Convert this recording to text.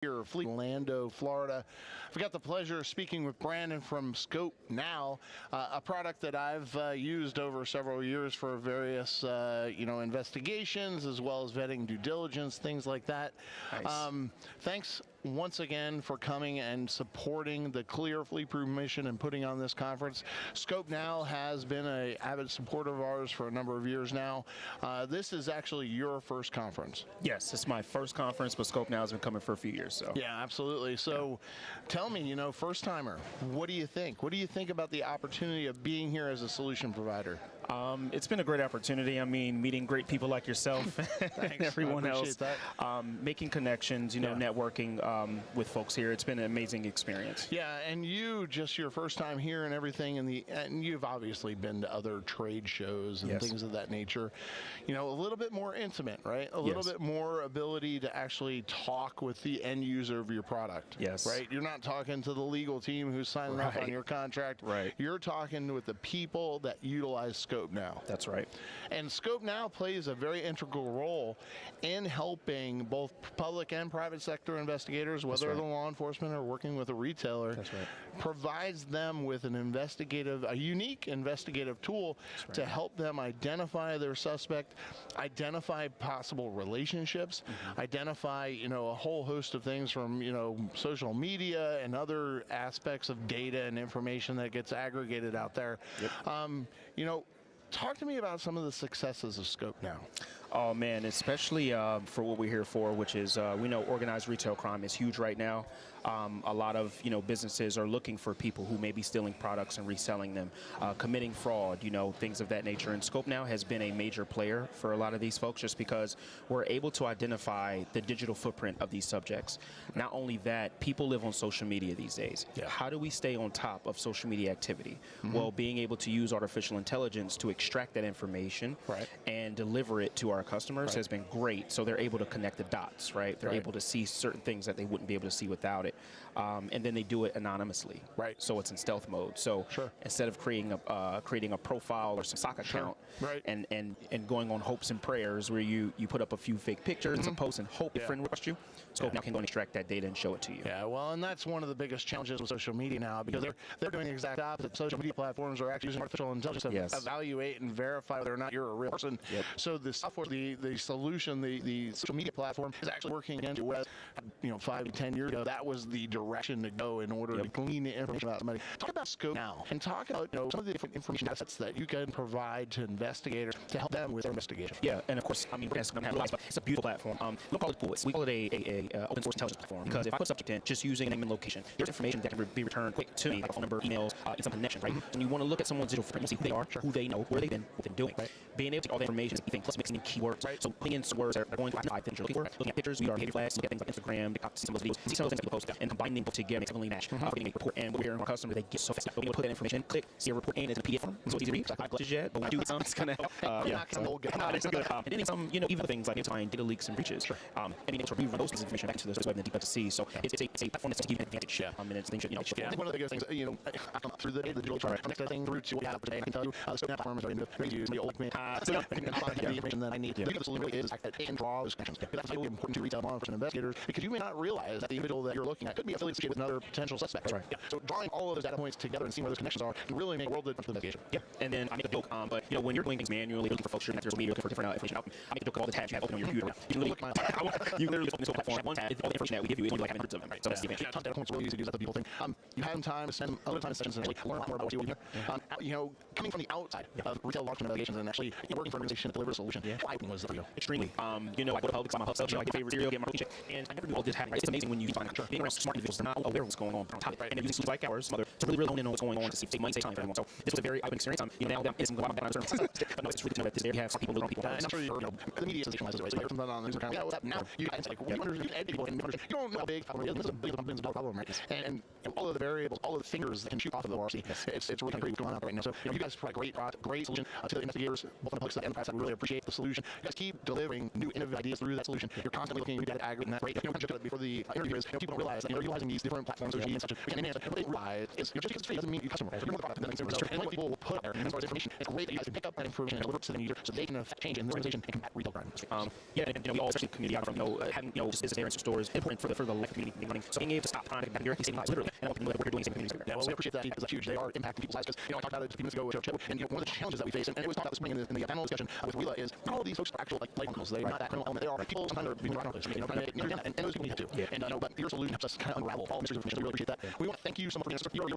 here, Orlando, Florida. I've got the pleasure of speaking with Brandon from Scope Now, a product that I've used over several years for various, investigations as well as vetting due diligence, things like that. Nice. Thanks once again for coming and supporting the Clear Fleet-Proof mission and putting on this conference. Scope Now has been an avid supporter of ours for a number of years now. This is actually your first conference. Yes, it's my first conference, but Scope Now has been coming for a few years. So. Yeah, absolutely. So tell me, first timer, what do you think? What do you think about the opportunity of being here as a solution provider? It's been a great opportunity. I mean, meeting great people like yourself and everyone else, making connections, networking with folks here. It's been an amazing experience. Yeah, and just your first time here and everything, and you've obviously been to other trade shows and things of that nature. A little bit more intimate, right? A little bit more ability to actually talk with the end user of your product. Yes. Right? You're not talking to the legal team who's signing up on your contract. Right. You're talking with the people that utilize Scope Now. That's right. And Scope Now plays a very integral role in helping both public and private sector investigators, whether they're law enforcement or working with a retailer, provides them with a unique investigative tool to help them identify their suspect, identify possible relationships, identify, a whole host of things from, social media and other aspects of data and information that gets aggregated out there. Talk to me about some of the successes of Scope Now. Oh man, especially for what we're here for, which is we know organized retail crime is huge right now. A lot of businesses are looking for people who may be stealing products and reselling them, committing fraud, things of that nature. And Scope Now has been a major player for a lot of these folks, just because we're able to identify the digital footprint of these subjects. Not only that, people live on social media these days. How do we stay on top of social media activity? Well, being able to use artificial intelligence to extract that information and deliver it to our customers has been great. So they're able to connect the dots, right? They're able to see certain things that they wouldn't be able to see without it. And then they do it anonymously, so it's in stealth mode. So instead of creating a profile or some sock account and going on hopes and prayers where you put up a few fake pictures and some posts and hope a friend requests you, Scope Now can go and extract that data and show it to you. Yeah, well, and that's one of the biggest challenges with social media now, because they're doing the exact opposite. Social media platforms are actually using artificial intelligence to evaluate and verify whether or not you're a real person. So the software, the solution, the social media platform is actually working against West. 5 to 10 years ago, that was the direction to go in order to glean the information about somebody. Talk about Scope Now and talk about some of the different information assets that you can provide to investigators to help them with their investigation. Yeah, and of course, we're going to have but it's a beautiful platform. We don't call it cool. We call it a open source intelligence platform, because if I put subject in just using a name and location, there's information that can be returned quick to me, like a phone number, emails, and some connection, right? And you want to look at someone's digital footprint, see who they are, who they know, where they've been, what they're doing. Being able to get all the information is everything, plus mixing in keywords. So putting in words that are going to identify things you're looking for, looking at pictures, we are behavior flags, look at things like Instagram, TikTok, see some of those videos, see some of those things people post, and combining them together makes a match. Getting a report, and we're hearing our customers, they get so fast. Being able to put that information, click, see a report, and it's a PDF form, so it's easy to read. I've glitches yet, but when I do get some, it's going to help. It's good. And then some, even things like identifying data leaks and breaches. And being able to rerun those pieces of information back to the web and deep to see. So it's a platform that's to give you an advantage. And it's things one of the biggest things, I come through the digital chart, next thing through to what we have today, I can tell you the Scope Now platform is ready to use the old man. So the information that I need to do. The solution really is that it can draw those connections. That's really important to retail law enforcement investigators, because you may not realize that the individual that you're looking at could be affiliated with another potential suspect. So drawing all of those data points together and seeing where those connections are can really make a world of difference to the investigation. And then I make a joke, but when you're doing things manually, looking for folks, you're looking for media, looking for different information out, I make a joke of all the tabs you have open on your computer. You literally open this whole platform, one tab, all the information that we give you is only like hundreds of them. So that's the advantage. Tons of data points really easy to use. That's the beautiful thing. You have time to spend a little time in sessions and actually learn a lot more about what you're doing here. Coming from the outside of retail law enforcement investigations and actually working for an organization that delivers a solution, how open was that for you? Extremely. I go to Publix, I'm a Hub, I get favorite cereal, get my protein shake, and I never knew all this happened. It's amazing when you find being around smart individuals, they're not aware of what's going on top of it. And they're using solutions like ours, to really hone in on what's going on, to save money, save time for everyone. So this was a very eye-opening experience. Now that it's a lot of but no, it's really that we have some people, people. And I'm sure the media sensationalizes it, so you're on the news account. What's up now? You guys you don't know how big problem it is. This is a big problem, right? And all of the variables, all of the fingers that can shoot off of the ORC, it's really great what's going on right now. So you guys provide great solution to the investigators, both on the public side and the private side. We really appreciate the solution. You guys keep delivering new innovative ideas through that solution. You're constantly looking at aggregate, and that's great. Just before the interview is, people don't realize that utilizing these different platforms, social media and such, we can enhance it. What they realize is, just because it's free doesn't mean you customer. You're more the product than the consumer. And what people will put out there as far as information, it's great that you guys can pick up that information and deliver it to the user so they can affect change in the organization and combat retail crime. Yeah, and we all, especially community, from having just business areas and stores, important for the local community running. So being able to stop crime back here, saving lives literally, and what we're doing in communities. Yeah, well, we appreciate that because that's huge. They are impacting people's lives. Because I talked about it a few minutes ago with Joe, and one of the challenges that we face, and it was talked about this morning in the panel discussion with Wheela, is not all of these folks are actual light criminals. They're not that criminal element. They are people. Sometimes they're being right on this, and those people need help too. Yeah. And but your solution helps us kind of unravel all mysteries of information. We really appreciate that. We want to thank you so much for your